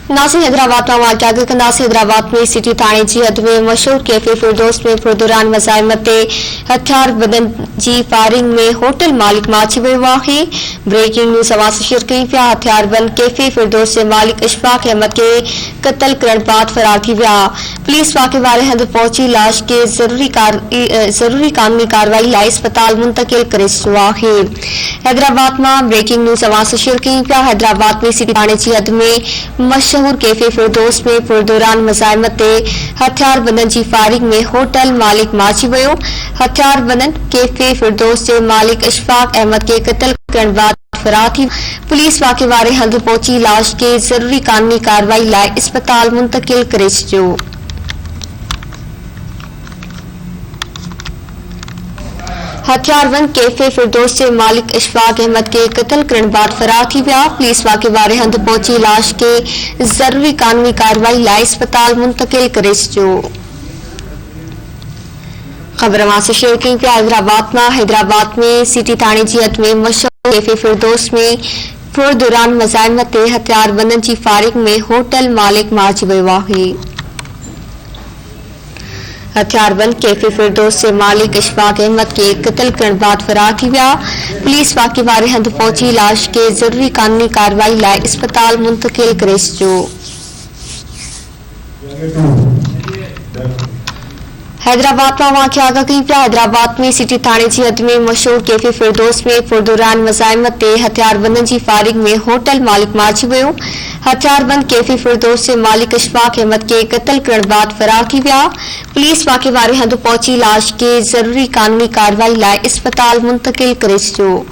नासिर हैदराबाद में वाक़िया नासिर हैदराबाद में सिटी थाने जी हद में मशहूर कैफे फिरदौस में पुरदौरान मज़ाहिमत हथियार बदन जी फायरिंग में होटल मालिक माची वियो आहे। ब्रेकिंग न्यूज़ अवां सां शेयर कयूं पिया। हथियार बंद कैफे फिरदौस जे मालिक इशफाक अहमद के क़त्ल करण बाद फरार थी विया। पुलिस वाक़े वारे हंधि पहुंची लाश के ज़रूरी कानूनी कार्रवाई लाइ अस्पताल मुंतकिल करे छॾियो आहे। हैदराबाद में ब्रेकिंग न्यूज़ अवां सां शेयर कयूं पिया। हैदराबाद में सिटी थाने जी हद में मशहूर कैफे फिरदौस में पुरदौरान मज़ाहिमत हथियार बंदन जी फायरिंग में होटल मालिक माची वियो। हथियार बंदन कैफे फिरदौस जे मालिक इशफाक अहमद के क़त्ल करण बाद फरार थी। पुलिस वाक़े वारे हंधि पहुंची लाश के ज़रूरी कानूनी कार्रवाई लाइ अस्पताल मुंतकिल करे छॾियो। हथियारबंद कैफे फिरदौस के मालिक इशफाक अहमद के क़त्ल करण बाद फरार थी विया। पुलिस वाक़े वारे हंधि पहुंची लाश के ज़रूरी कानूनी कार्रवाई लाइ अस्पताल मुंतकिल करे छॾियो। खबर वहां से शेयर कई पिया। हैदराबाद में सिटी थाने जी हद में मशहूर कैफे फिरदौस में पुरदौरान मज़ाहिमत हथियार बंदन जी फायरिंग में होटल मालिक मारिजी वियो आहे। हथियारबंद कैफे फिरदौस जे मालिक इशफाक अहमद के क़त्ल करण बाद फरार थी विया। पुलिस वाक़े वारे हंधि पहुंची लाश के ज़रूरी कानूनी कार्रवाई लाइ अस्पताल मुंतकिल करे छॾियो। हैदराबाद में वाक़िया आगाह कई पिया। हैदराबाद में सिटी थाने जी हद में मशहूर कैफे फिरदौस में पुरदौरान मज़ाहिमत हथियारबंदन जी फायरिंग में होटल मालिक मारिजी वियो। हथियारबंद कैफे फिरदौस जे मालिक इशफाक अहमद के क़त्ल करण बाद फरार थी विया। पुलिस वाक़े वारे हंधि पहुंची लाश के ज़रूरी कानूनी कार्रवाई लाइ अस्पताल मुंतकिल करे छॾियो।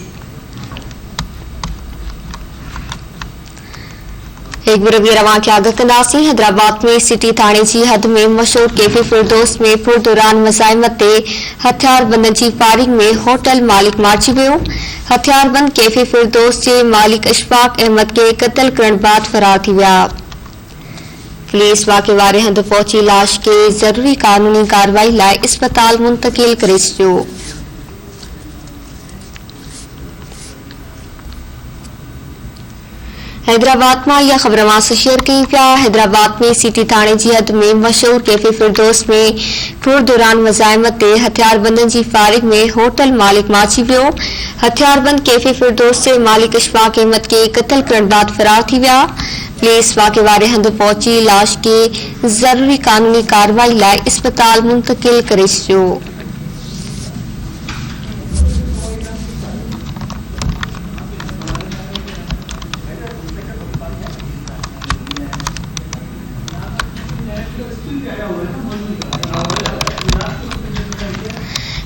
एक बार वाक़िया आगाह कंदासीं। हैदराबाद में सिटी थाने जी हद में मशहूर कैफे फिरदौस में पुरदौरान मज़ाहिमत हथियारबंदन जी फायरिंग में होटल मालिक मारिजी वियो। हथियारबंद कैफे फिरदौस जे मालिक इशफाक अहमद के क़त्ल करण बाद फरार थी विया। पुलिस वाक़े वारे हंधि पहुंची लाश के ज़रूरी कानूनी कार्रवाई लाइ अस्पताल मुंतकिल करे छॾियो। हैदराबाद में यह खबर वहां से शेयर कई पिया। हैदराबाद में सिटी थाने जी हद में मशहूर कैफे फिरदौस में पुरदौरान मज़ाहिमत हथियारबंदन जी फायरिंग में होटल मालिक मारिजी वियो। हथियारबंद कैफे फिरदौस जे मालिक इशफाक अहमद के क़त्ल करण बाद फरार थी विया। पुलिस वाक़े वारे हंधि पहुंची लाश के ज़रूरी कानूनी कार्रवाई लाइ अस्पताल मुंतकिल करे छॾियो।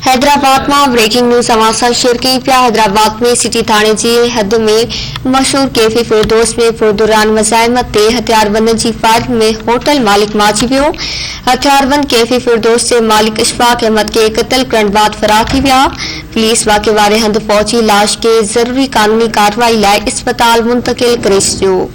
हैदराबाद में ब्रेकिंग न्यूज़ अवां सां शेयर कई पिया। हैदराबाद में सिटी थाने जी हद में मशहूर कैफे फिरदौस में पुरदौरान मज़ाहिमत हथियारबंदन जी फायरिंग में होटल मालिक मारिजी वियो। हथियारबंद कैफे फिरदौस जे मालिक इशफाक अहमद के क़त्ल करण बाद फरार थी विया। पुलिस वाक़े वारे हंधि पहुंची लाश के ज़रूरी कानूनी कार्रवाई लाइ अस्पताल मुंतकिल करे छॾियो।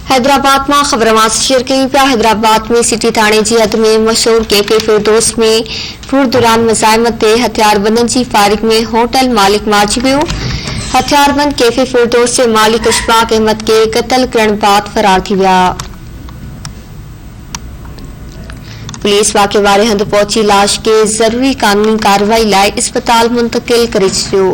हैदराबाद में खबर वहां से शेयर कई पिया। हैदराबाद में सिटी थाने जी हद में मशहूर कैफे फिरदौस में पुरदौरान मज़ाहिमत हथियारबंदन जी फायरिंग में होटल मालिक मारिजी वियो। हथियारबंद कैफे फिरदौस जे मालिक इशफाक अहमद के क़त्ल करण बाद फरार थी विया। पुलिस वाक़े वारे हंधि पहुंची लाश के ज़रूरी कानूनी कार्रवाई लाइ अस्पताल मुंतकिल करे छॾियो।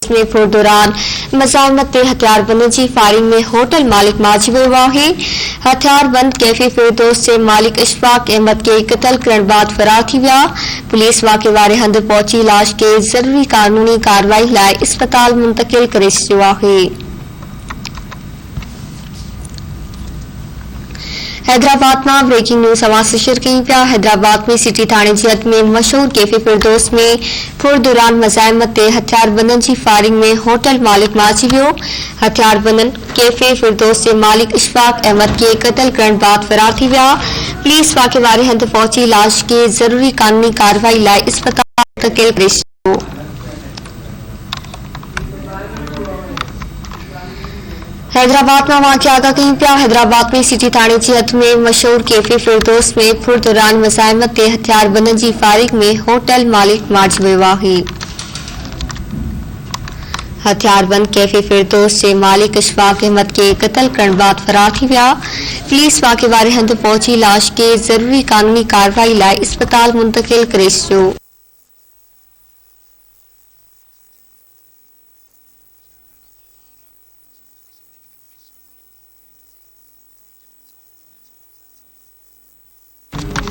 में पुरदौरान मज़ाहिमत हथियारबंदन जी फायरिंग में होटल मालिक मारिजी वियो आहे। हथियारबंद कैफे फिरदौस जे मालिक इशफाक अहमद के क़त्ल करण बाद फरार थी विया। पुलिस वाक़े वारे हंधि पहुंची लाश के ज़रूरी कानूनी कार्रवाई लाइ अस्पताल मुंतकिल करे छॾियो आहे। हैदराबाद में ब्रेकिंग न्यूज़ समाचार शेयर कई पिया। हैदराबाद में सिटी थाने जी हद में मशहूर कैफे फिरदौस में फुरदौरान मज़ाहिमत ते हथियारबंदन जी फायरिंग में होटल मालिक माची वियो। हथियारबंदन कैफे फिरदौस जे मालिक इशफाक अहमद के कत्ल करण बाद फरार थी विया। पुलिस वाक़े वारे हंध पहुंची लाश के जरूरी कानूनी कार्रवाई लाइ अस्पताल मुंतकिल करे छॾियो। हैदराबाद में वाक़िया आगा कई पिया। हैदराबाद में सिटी थाने जी हद में मशहूर कैफे फिरदौस में फुरदौरान मज़ाहिमत ते हथियारबंदन जी फायरिंग में होटल मालिक मारिजी वियो आहे। हथियारबंद कैफे फिरदौस जे मालिक इशफाक अहमद के कत्ल करण बाद फरार थी विया। पुलिस वाक़े वारे हंध पहुंची लाश के जरूरी कानूनी कार्रवाई लाइ अस्पताल मुंतकिल करे छॾियो।